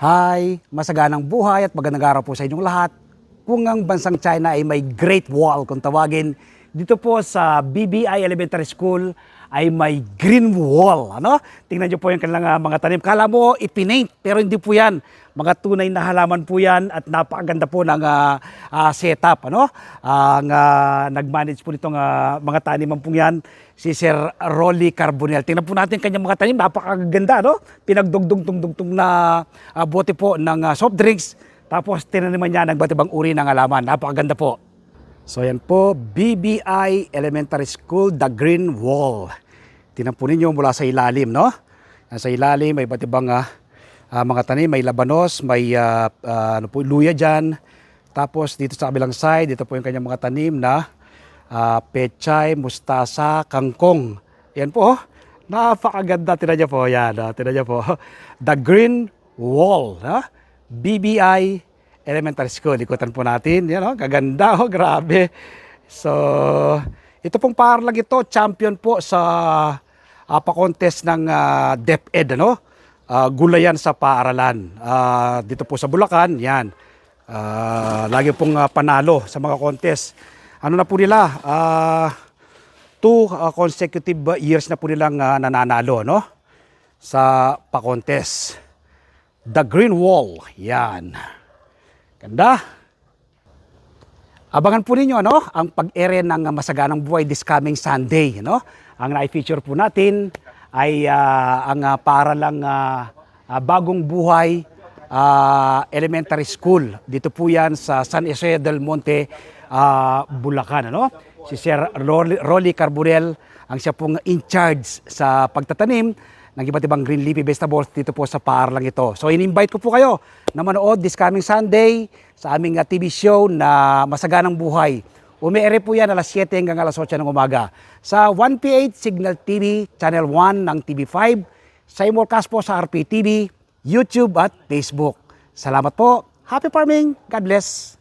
Hi, masaganang buhay at magandang araw po sa inyong lahat. Kung ang bansang China ay may Great Wall kung tawagin, dito po sa BBI Elementary School ay may Green Wall. Ano? Tingnan niyo po yung kanilang mga tanim. Kala mo ipipaint, pero hindi po yan. Mga tunay na halaman po yan at napakaganda po ng setup. Ano? Ang nag-manage po nitong mga taniman po yan, si Sir Rolly Carbonell. Tingnan po natin kanyang mga tanim, napakaganda. No? Pinagdugtong na bote po ng soft drinks. Tapos tinaniman niya ng iba't ibang uri ng halaman. Napakaganda po. So yan po, BBI Elementary School, The Green Wall. Tingnan po ninyo mula sa ilalim, no? Sa ilalim, may iba't ibang mga tanim, may labanos, may luya dyan. Tapos dito sa kabilang side, dito po yung kanyang mga tanim na pechay, mustasa, kangkong. Yan po, napakaganda. Tingnan niyo po, yan. Tingnan niyo po, The Green Wall, BBI Elementary School. Ikutan po natin. Yan, kaganda. Grabe. So, ito pong parlag ito, champion po sa pa-contest ng DepEd. Gulayan sa paaralan. Dito po sa Bulacan, yan. Lagi pong panalo sa mga contest. Ano na po nila? 2 consecutive years na po nilang nananalo, sa pa-contest. The Green Wall. Yan. Ganda. Abangan po ninyo ang pag-ere ng Masaganang Buhay this coming Sunday. Ang na-feature po natin ay ang paaralang Bagong Buhay Elementary School. Dito po yan sa San Jose del Monte, Bulacan. Si Sir Rolly Carbonell ang siya pong in charge sa pagtatanim ng iba't ibang green leafy vegetables dito po sa paaralang ito. So in-invite ko po kayo na manood this coming Sunday sa aming TV show na Masaganang Buhay. Umiere po yan alas 7 hanggang alas 8 ng umaga sa 1PH Signal TV, Channel 1 ng TV5, simulcast po sa RPTV, YouTube at Facebook. Salamat po. Happy farming. God bless.